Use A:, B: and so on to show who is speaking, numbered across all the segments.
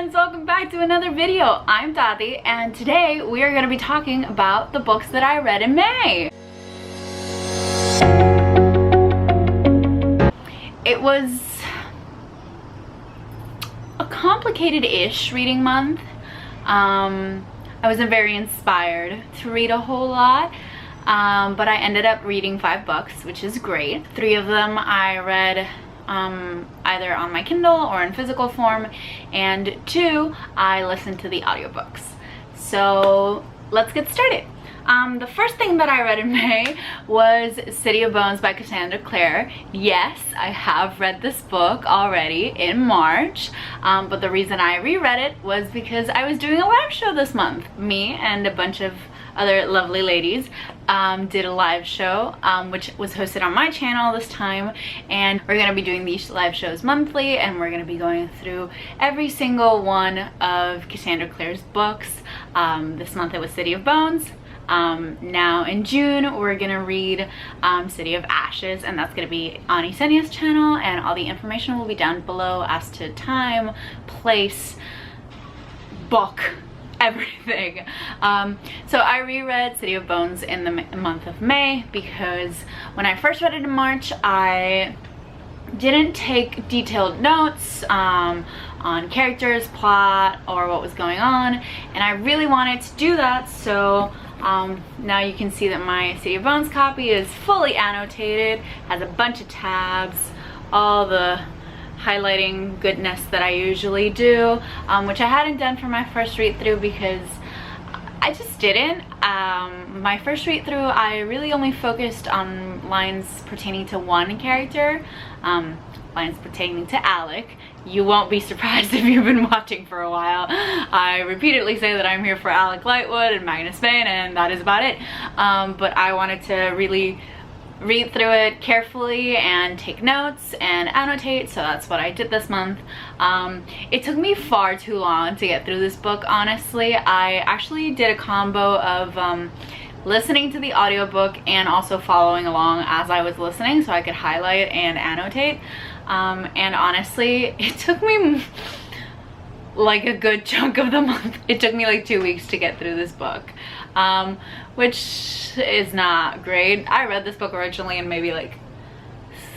A: friends, welcome back to another video. I'm Tati and today we are going to be talking about the books that I read in May. It was a complicated-ish reading month. I wasn't very inspired to read a whole lot, but I ended up reading 5 books, which is great. 3 of them I read either on my Kindle or in physical form, and 2 I listened to the audiobooks. So let's get started. The first thing that I read in May was City of Bones by Cassandra Clare. Yes, I have read this book already in March, but the reason I reread it was because I was doing a live show this month. Me and a bunch of other lovely ladies did a live show which was hosted on my channel this time, and we're going to be doing these live shows monthly, and we're going to be going through every single one of Cassandra Clare's books. This month it was City of Bones. Now in June we're gonna read City of Ashes, and that's gonna be on Yesenia's channel, and all the information will be down below as to time, place, book, everything. So I reread City of Bones in the month of May because when I first read it in March I didn't take detailed notes on characters, plot, or what was going on, and I really wanted to do that. So now you can see that my City of Bones copy is fully annotated, has a bunch of tabs, all the highlighting goodness that I usually do, which I hadn't done for my first read through because I just didn't. My first read through I really only focused on lines pertaining to one character, lines pertaining to Alec. You won't be surprised if you've been watching for a while. I repeatedly say that I'm here for Alec Lightwood and Magnus Bane, and that is about it. But I wanted to really read through it carefully and take notes and annotate, so that's what I did this month. It took me far too long to get through this book, honestly. I actually did a combo of listening to the audiobook and also following along as I was listening so I could highlight and annotate. And honestly, it took me like a good chunk of the month. It took me like 2 weeks to get through this book, which is not great. I read this book originally in maybe like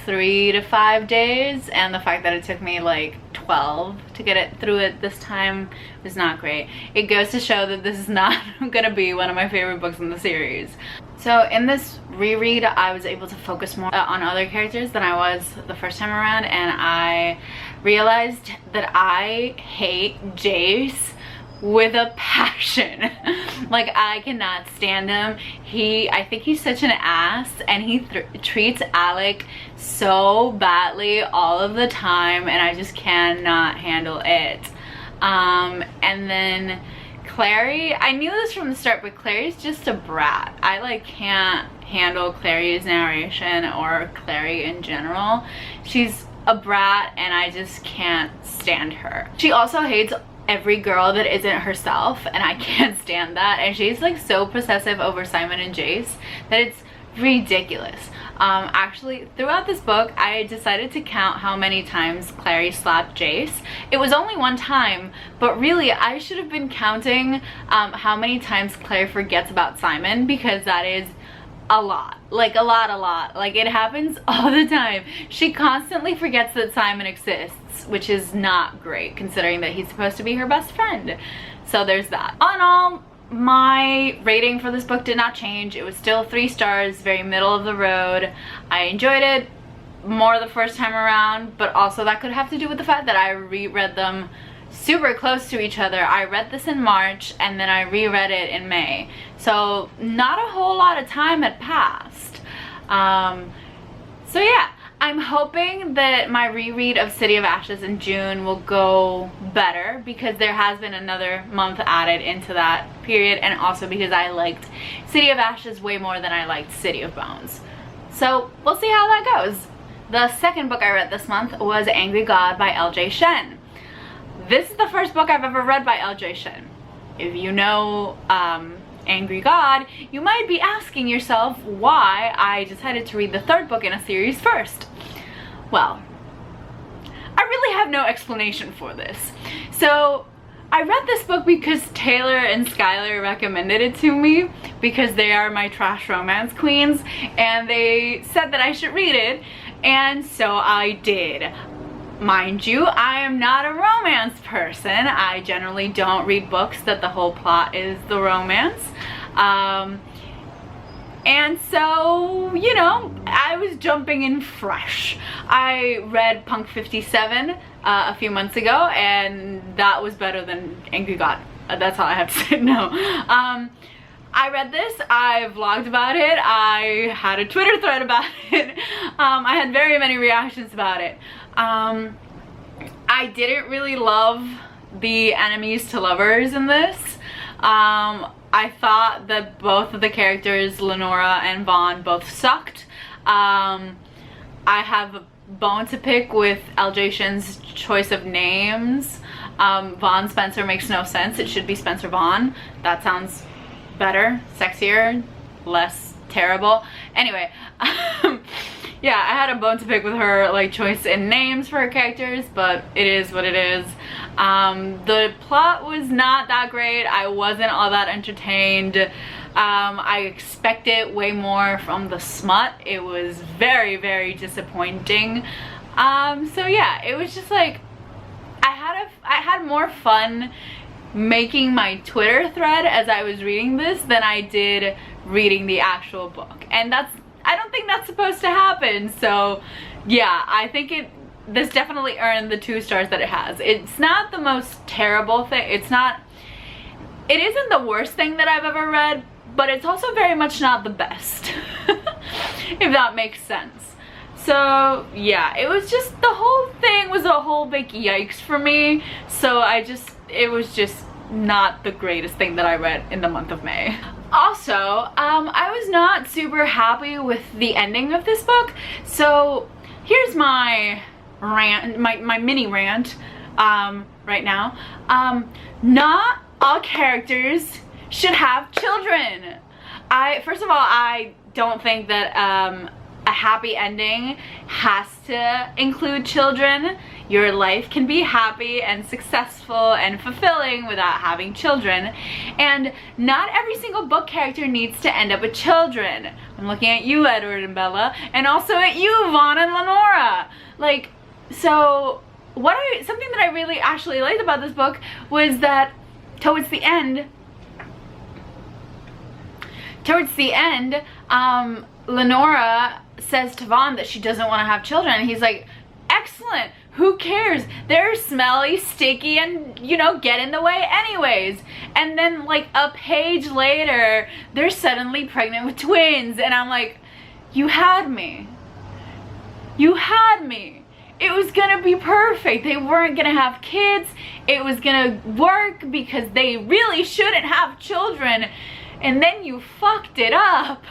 A: 3 to 5 days, and the fact that it took me like 12 to get it through it this time was not great. It goes to show that this is not gonna be one of my favorite books in the series. So in this reread I was able to focus more on other characters than I was the first time around, and I realized that I hate Jace with a passion. Like, I cannot stand him. I think he's such an ass, and he treats Alec so badly all of the time, and I just cannot handle it. And then Clary, I knew this from the start, but Clary's just a brat. I like can't handle Clary's narration or Clary in general. She's a brat and I just can't stand her. She also hates every girl that isn't herself, and I can't stand that, and she's like so possessive over Simon and Jace that it's ridiculous. Actually, throughout this book I decided to count how many times Clary slapped Jace. It was only 1 time, but really I should have been counting how many times Clary forgets about Simon, because that is a lot. Like a lot. Like, it happens all the time. She constantly forgets that Simon exists, which is not great considering that he's supposed to be her best friend. So there's that. All in all, my rating for this book did not change. It was still 3 stars, very middle of the road. I enjoyed it more the first time around, but also that could have to do with the fact that I reread them super close to each other. I read this in March and then I reread it in May, so not a whole lot of time had passed. So yeah, I'm hoping that my reread of City of Ashes in June will go better, because there has been another month added into that period, and also because I liked City of Ashes way more than I liked City of Bones. So we'll see how that goes. The second book I read this month was Angry God by L.J. Shen. This is the first book I've ever read by L.J. Shen. If you know Angry God, you might be asking yourself why I decided to read the 3rd book in a series first. Well, I really have no explanation for this. So I read this book because Taylor and Skylar recommended it to me because they are my trash romance queens, and they said that I should read it, and so I did. Mind you, I am not a romance person. I generally don't read books that the whole plot is the romance. And so, you know, I was jumping in fresh. I read Punk 57 a few months ago, and that was better than Angry God. That's all I have to say. No. I read this, I vlogged about it, I had a Twitter thread about it, I had very many reactions about it. I didn't really love the enemies to lovers in this. I thought that both of the characters, Lenora and Vaughn, both sucked. I have a bone to pick with Aljation's choice of names. Vaughn Spencer makes no sense. It should be Spencer Vaughn. That sounds better, sexier, less terrible. Anyway, yeah, I had a bone to pick with her like choice in names for her characters, but it is what it is. The plot was not that great. I wasn't all that entertained. I expected way more from the smut. It was very, very disappointing. So yeah, it was just like I had more fun making my Twitter thread as I was reading this than I did reading the actual book, and I don't think that's supposed to happen. So yeah, I think this definitely earned the 2 stars that it has. It's not the most terrible thing. It isn't the worst thing that I've ever read, but it's also very much not the best. If that makes sense. So yeah, it was just, the whole thing was a whole big yikes for me. So it was just not the greatest thing that I read in the month of May. Also, I was not super happy with the ending of this book. So here's my rant, my mini rant right now. Not all characters should have children. First of all, I don't think that a happy ending has to include children. Your life can be happy and successful and fulfilling without having children. And not every single book character needs to end up with children. I'm looking at you, Edward and Bella, and also at you, Vaughn and Lenora. Like, so something that I really actually liked about this book was that towards the end, Lenora says to Vaughn that she doesn't want to have children, and he's like, excellent, who cares, they're smelly, sticky, and you know, get in the way anyways. And then like a page later they're suddenly pregnant with twins, and I'm like, you had me, it was gonna be perfect, they weren't gonna have kids, it was gonna work because they really shouldn't have children, and then you fucked it up.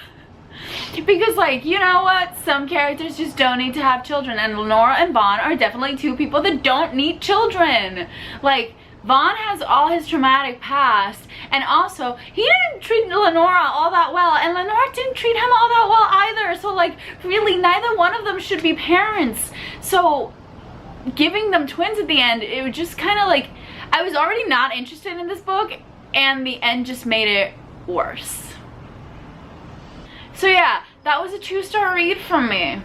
A: Because, like, you know what, some characters just don't need to have children, and Lenora and Vaughn are definitely 2 people that don't need children. Like, Vaughn has all his traumatic past, and also he didn't treat Lenora all that well, and Lenora didn't treat him all that well either. So like, really, neither one of them should be parents. So giving them twins at the end, it was just kind of like, I was already not interested in this book, and the end just made it worse. So yeah, that was a 2-star read from me.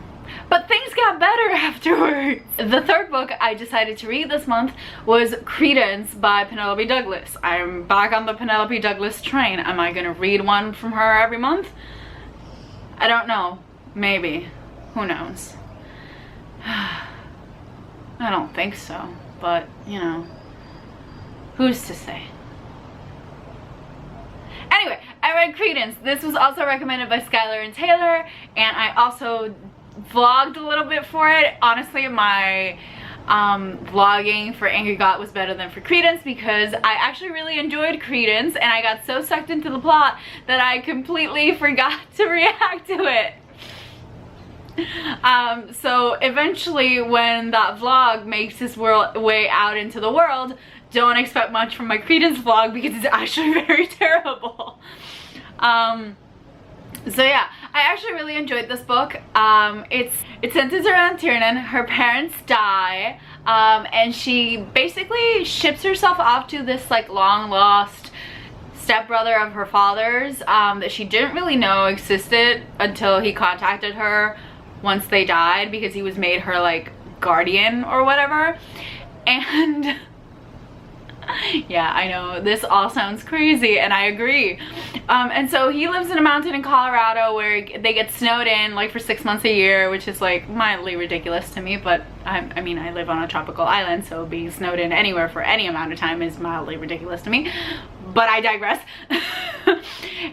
A: But things got better afterwards. The 3rd book I decided to read this month was Credence by Penelope Douglas. I'm back on the Penelope Douglas train. Am I gonna read one from her every month? I don't know. Maybe. Who knows? I don't think so. But, you know, who's to say? Anyway, I read Credence. This was also recommended by Skylar and Taylor, and I also vlogged a little bit for it. Honestly, my vlogging for Angry God was better than for Credence because I actually really enjoyed Credence, and I got so sucked into the plot that I completely forgot to react to it. So eventually, when that vlog makes its way out into the world, don't expect much from my Credence vlog because it's actually very terrible. So yeah, I actually really enjoyed this book. It centers around Tiernan. Her parents die and she basically ships herself off to this like long lost stepbrother of her father's that she didn't really know existed until he contacted her once they died, because he was made her like guardian or whatever. And yeah, I know this all sounds crazy, and I agree. And so he lives in a mountain in Colorado where they get snowed in like for 6 months a year, which is like mildly ridiculous to me, but I mean, I live on a tropical island, so being snowed in anywhere for any amount of time is mildly ridiculous to me, but I digress.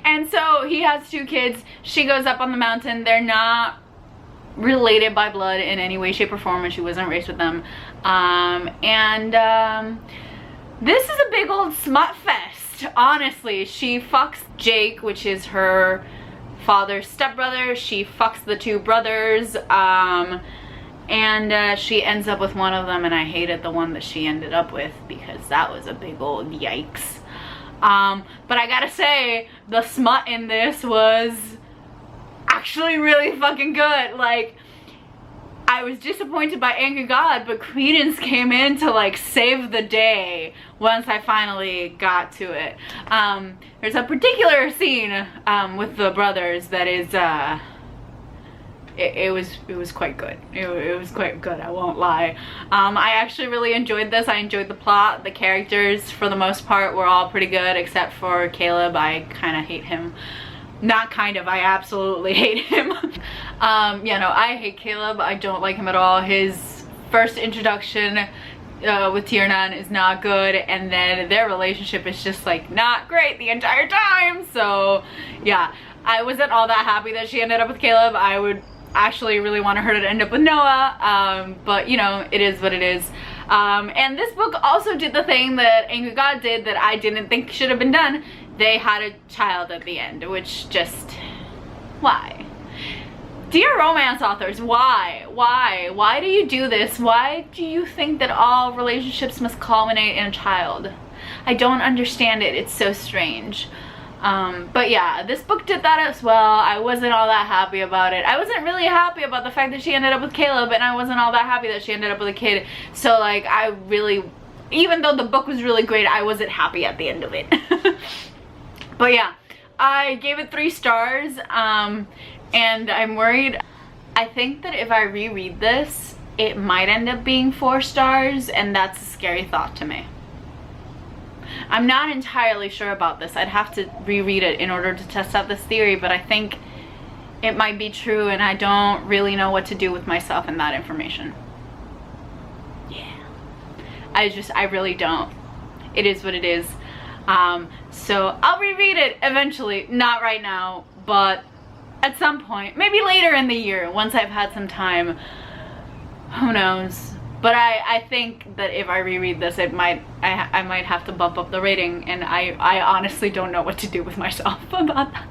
A: And so he has 2 kids. She goes up on the mountain. They're not related by blood in any way, shape, or form, and she wasn't raised with them. This is a big old smut fest, honestly. She fucks Jake, which is her father's stepbrother. She fucks the 2 brothers, and she ends up with one of them, and I hated the one that she ended up with because that was a big old yikes. But I gotta say, the smut in this was actually really fucking good. Like, I was disappointed by Angry God, but Credence came in to like save the day once I finally got to it. There's a particular scene with the brothers that is it was quite good. It was quite good, I won't lie. I actually really enjoyed this. I enjoyed the plot. The characters for the most part were all pretty good, except for Caleb. I kind of hate him. Not kind of, I absolutely hate him. Yeah, no, I hate Caleb. I don't like him at all. His first introduction with Tiernan is not good, and then their relationship is just like not great the entire time. So yeah, I wasn't all that happy that she ended up with Caleb. I would actually really want her to end up with Noah, but you know, it is what it is. And this book also did the thing that Angry God did that I didn't think should have been done. They had a child at the end, which just, why? Dear romance authors, why? Why do you do this? Why do you think that all relationships must culminate in a child? I don't understand it. It's so strange. But yeah, this book did that as well. I wasn't all that happy about it. I wasn't really happy about the fact that she ended up with Caleb, and I wasn't all that happy that she ended up with a kid. So like, I really, even though the book was really great, I wasn't happy at the end of it. But yeah, I gave it 3 stars, and I'm worried. I think that if I reread this, it might end up being 4 stars, and that's a scary thought to me. I'm not entirely sure about this. I'd have to reread it in order to test out this theory, but I think it might be true, and I don't really know what to do with myself in that information. Yeah. I really don't. It is what it is. So I'll reread it eventually, not right now, but at some point, maybe later in the year, once I've had some time. Who knows? But I think that if I reread this, I might have to bump up the rating, and I honestly don't know what to do with myself about that.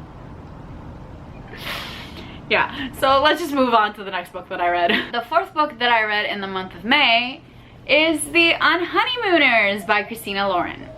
A: Yeah, so let's just move on to the next book that I read. The 4th book that I read in the month of May is The Unhoneymooners by Christina Lauren.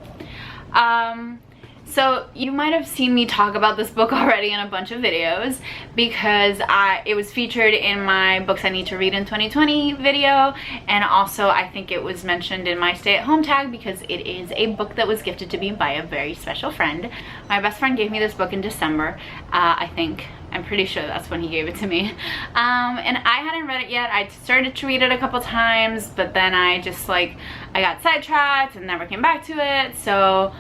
A: So you might have seen me talk about this book already in a bunch of videos, because it was featured in my Books I Need to Read in 2020 video, and also I think it was mentioned in my stay at home tag because it is a book that was gifted to me by a very special friend. My best friend gave me this book in December, I think. I'm pretty sure that's when he gave it to me. And I hadn't read it yet. I started to read it a couple times, but then I got sidetracked and never came back to it. So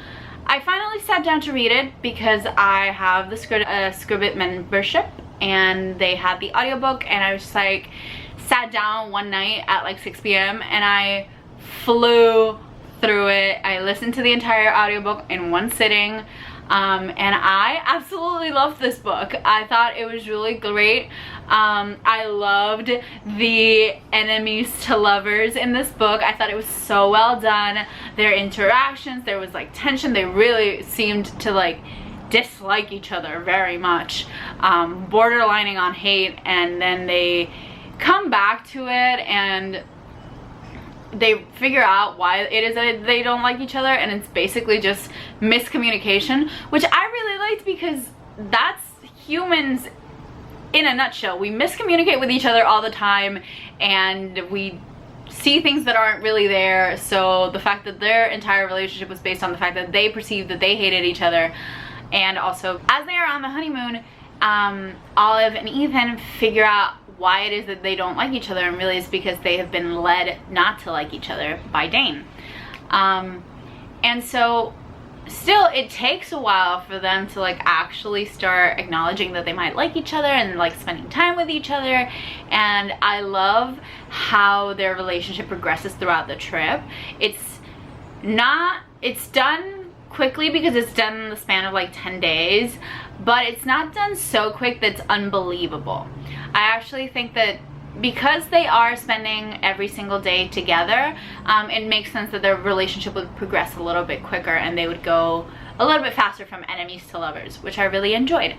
A: I finally sat down to read it because I have the Scribit membership, and they had the audiobook, and I was just like, sat down one night at like 6 p.m. and I flew through it. I listened to the entire audiobook in one sitting. And I absolutely loved this book. I thought it was really great. I loved the enemies to lovers in this book. I thought it was so well done. Their interactions, there was like tension. They really seemed to like dislike each other very much, borderlining on hate, and then they come back to it and they figure out why it is that they don't like each other, and it's basically just miscommunication, which I really liked because that's humans in a nutshell. We miscommunicate with each other all the time, and we see things that aren't really there. So the fact that their entire relationship was based on the fact that they perceived that they hated each other. And also, as they are on the honeymoon, Olive and Ethan figure out why it is that they don't like each other, and really it's because they have been led not to like each other by Dane. And so still it takes a while for them to like actually start acknowledging that they might like each other and like spending time with each other. And I love how their relationship progresses throughout the trip. It's done quickly because it's done in the span of like 10 days, but it's not done so quick that's unbelievable. I actually think that because they are spending every single day together, it makes sense that their relationship would progress a little bit quicker and they would go a little bit faster from enemies to lovers, which I really enjoyed.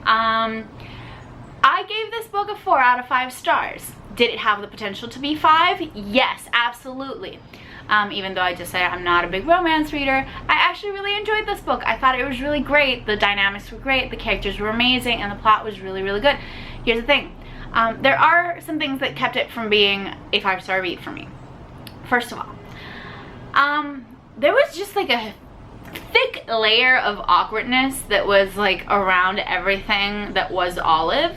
A: I gave this book a 4 out of 5 stars. Did it have the potential to be 5? Yes, absolutely. Even though I just said I'm not a big romance reader, I actually really enjoyed this book. I thought it was really great. The dynamics were great, the characters were amazing, and the plot was really, really good. Here's the thing. There are some things that kept it from being a 5-star read for me. First of all, there was just like a thick layer of awkwardness that was like around everything that was Olive.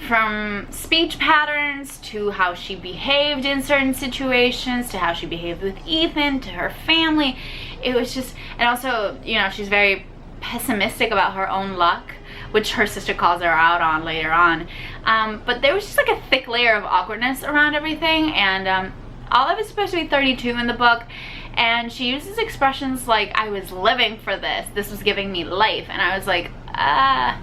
A: From speech patterns to how she behaved in certain situations to how she behaved with Ethan to her family. It was just, and also, you know, she's very pessimistic about her own luck, which her sister calls her out on later on. But there was just like a thick layer of awkwardness around everything. And Olive is supposed to be 32 in the book, and she uses expressions like, I was living for this, this was giving me life. And I was like, I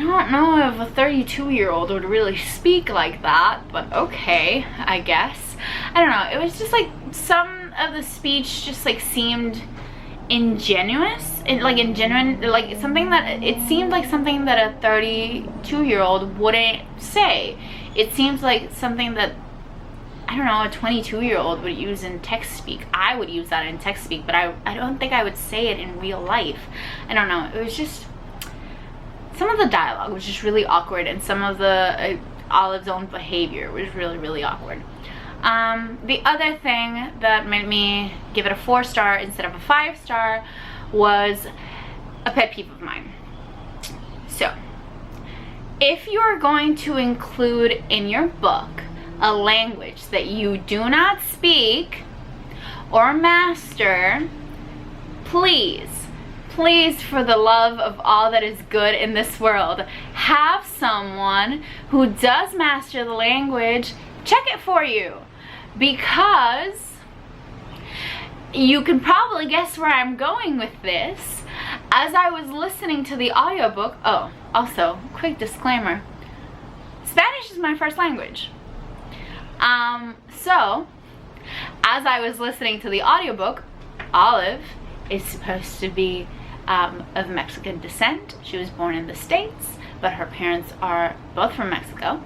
A: don't know if a 32-year-old would really speak like that, but okay, I guess. I don't know, it was just like some of the speech just like seemed ingenuous, like something that, it seemed like something that a 32-year-old wouldn't say. It seems like something that, I don't know, a 22-year-old would use in text speak. I would use that in text speak, but I don't think I would say it in real life. I don't know, it was just, some of the dialogue was just really awkward, and some of the Olive's own behavior was really, really awkward. The other thing that made me give it a 4-star instead of a 5-star was a pet peeve of mine. So, if you're going to include in your book a language that you do not speak or master, please, for the love of all that is good in this world, have someone who does master the language check it for you. Because you can probably guess where I'm going with this. As I was listening to the audiobook, oh, also, quick disclaimer, Spanish is my first language. So, as I was listening to the audiobook, Olive is supposed to be of Mexican descent. She was born in the States, but her parents are both from Mexico,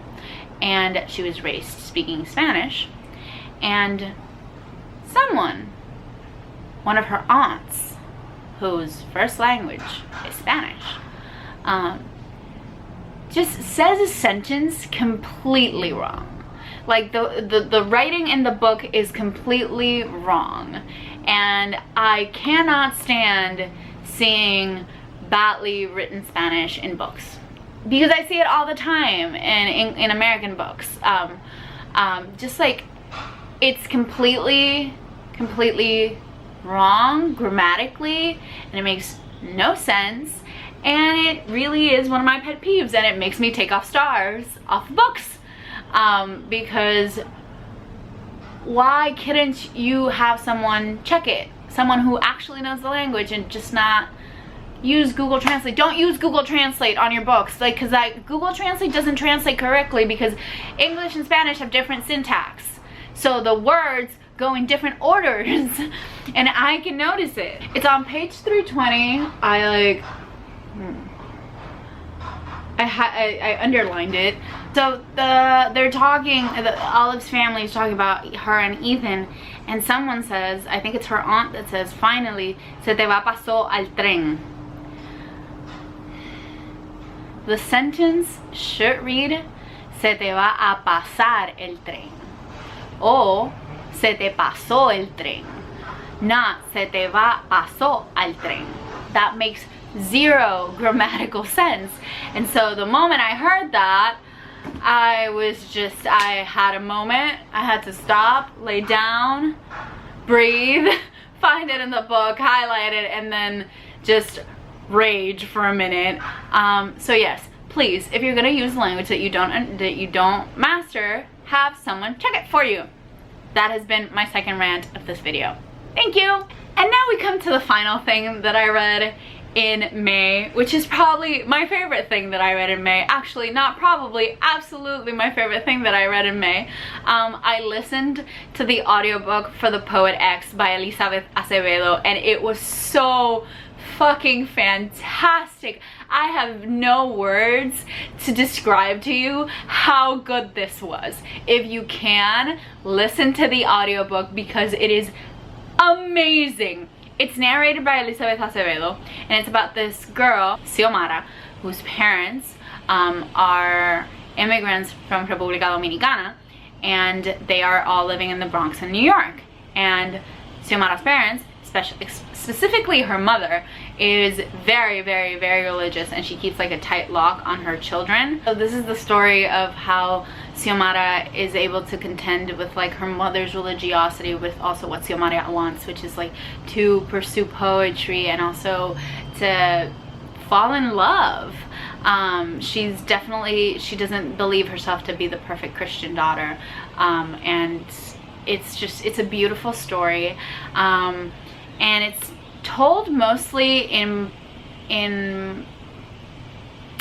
A: and she was raised speaking Spanish. And someone, one of her aunts, whose first language is Spanish, just says a sentence completely wrong. Like the writing in the book is completely wrong, and I cannot stand seeing badly written Spanish in books, because I see it all the time in American books. Just like, it's completely wrong grammatically, and it makes no sense, and it really is one of my pet peeves, and it makes me take off stars off books. Because why couldn't you have someone check it? Someone who actually knows the language, and just not use Google Translate. Don't use Google Translate on your books. Like, cause Google Translate doesn't translate correctly, because English and Spanish have different syntax. So the words go in different orders, and I can notice it. It's on page 320. I underlined it. So they're talking, Olive's family is talking about her and Ethan, and someone says, I think it's her aunt that says, finally, se te va pasó al tren. The sentence should read, se te va a pasar el tren. O se te pasó el tren, not se te pasó al tren. That makes zero grammatical sense. And so the moment I heard that, I had a moment. I had to stop, lay down, breathe, find it in the book, highlight it, and then just rage for a minute. So yes, please, if you're gonna use language that you don't master, have someone check it for you. That has been my second rant of this video. Thank you. And now we come to the final thing that I read in May, which is probably my favorite thing that I read in May. Actually, not probably, absolutely my favorite thing that I read in May. I listened to the audiobook for The Poet X by Elizabeth Acevedo, and it was so fucking fantastic. I have no words to describe to you how good this was. If you can, listen to the audiobook because it is amazing. It's narrated by Elizabeth Acevedo, and it's about this girl, Xiomara, whose parents are immigrants from República Dominicana, and they are all living in the Bronx in New York. And Xiomara's parents, specifically her mother, is very, very, very religious, and she keeps like a tight lock on her children. So this is the story of how Xiomara is able to contend with like her mother's religiosity with also what Xiomara wants, which is like to pursue poetry and also to fall in love. She doesn't believe herself to be the perfect Christian daughter, and it's a beautiful story, and it's told mostly in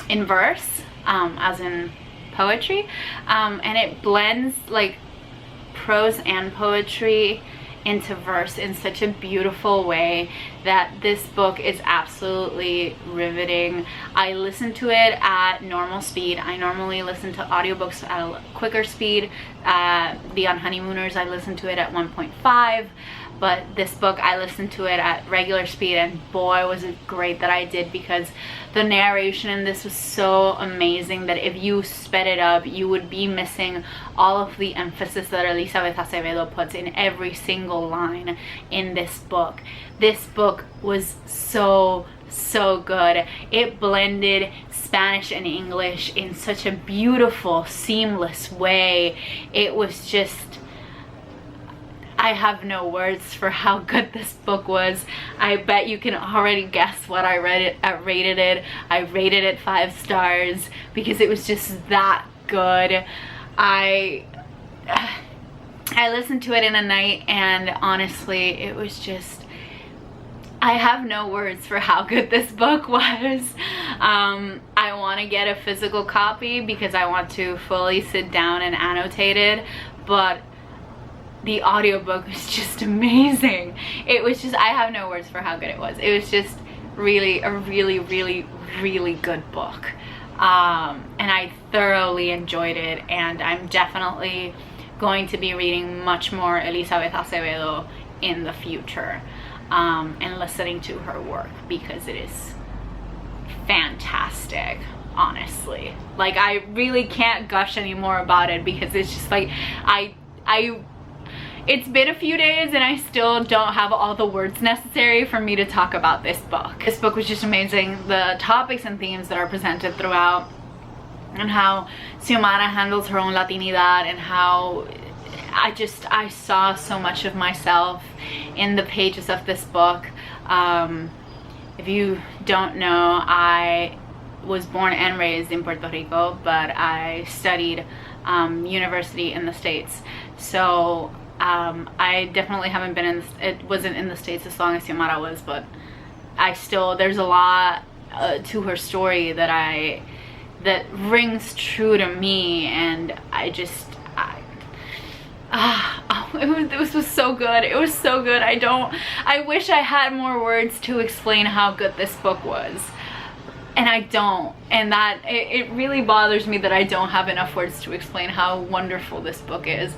A: verse, as in poetry, and it blends like prose and poetry into verse in such a beautiful way that this book is absolutely riveting. I listened to it at normal speed. I normally listen to audiobooks at a quicker speed. The On Honeymooners, I listened to it at 1.5. But this book, I listened to it at regular speed, and boy, was it great that I did, because the narration in this was so amazing that if you sped it up, you would be missing all of the emphasis that Elizabeth Acevedo puts in every single line in this book. This book was so good. It blended Spanish and English in such a beautiful, seamless way. It was just, I have no words for how good this book was. I bet you can already guess what I rated it. I rated it 5 stars because it was just that good. I listened to it in a night, and honestly, it was just, I have no words for how good this book was. I want to get a physical copy because I want to fully sit down and annotate it, but the audiobook was just amazing. It was just, I have no words for how good it was. It was just really a really good book, and I thoroughly enjoyed it, and I'm definitely going to be reading much more Elizabeth Acevedo in the future, and listening to her work because it is fantastic. Honestly, like, I really can't gush anymore about it because it's just like, it's been a few days and I still don't have all the words necessary for me to talk about this book. This book was just amazing. The topics and themes that are presented throughout, and how Xiomara handles her own Latinidad, and how I saw so much of myself in the pages of this book. If you don't know, I was born and raised in Puerto Rico, but I studied university in the States. So I definitely haven't been wasn't in the States as long as Xiomara was, but there's a lot to her story that rings true to me, and it was so good. It was so good. I wish I had more words to explain how good this book was, and I don't, and that it really bothers me that I don't have enough words to explain how wonderful this book is.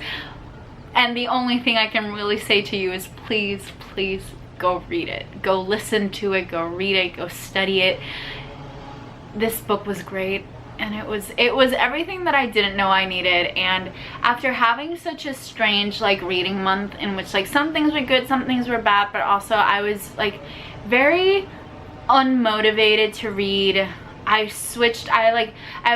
A: And the only thing I can really say to you is please go read it, go listen to it, go read it, go study it. This book was great, and it was everything that I didn't know I needed. And after having such a strange like reading month in which like some things were good, some things were bad, but also I was like very unmotivated to read. I switched. I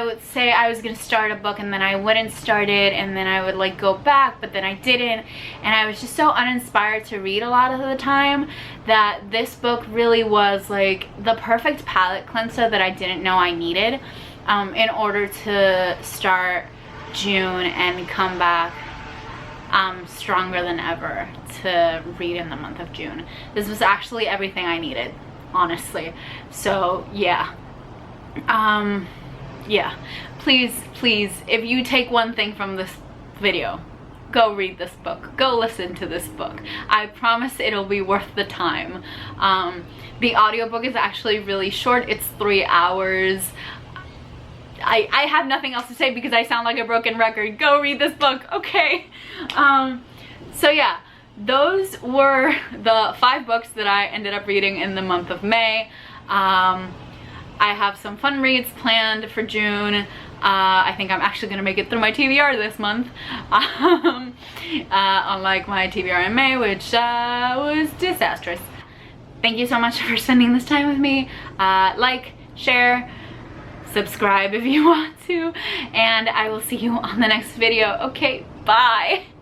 A: would say I was gonna start a book and then I wouldn't start it, and then I would like go back, but then I didn't, and I was just so uninspired to read a lot of the time that this book really was like the perfect palate cleanser that I didn't know I needed in order to start June and come back stronger than ever to read in the month of June. This was actually everything I needed, honestly. So yeah. Yeah, please, if you take one thing from this video, go read this book, go listen to this book. I promise it'll be worth the time. The audiobook is actually really short. It's 3 hours. I have nothing else to say because I sound like a broken record. Go read this book, okay? So yeah, those were the 5 books that I ended up reading in the month of May. I have some fun reads planned for June. I think I'm actually gonna make it through my TBR this month, unlike my TBR in May, which was disastrous. Thank you so much for spending this time with me. Like, share, subscribe if you want to, and I will see you on the next video. Okay, bye.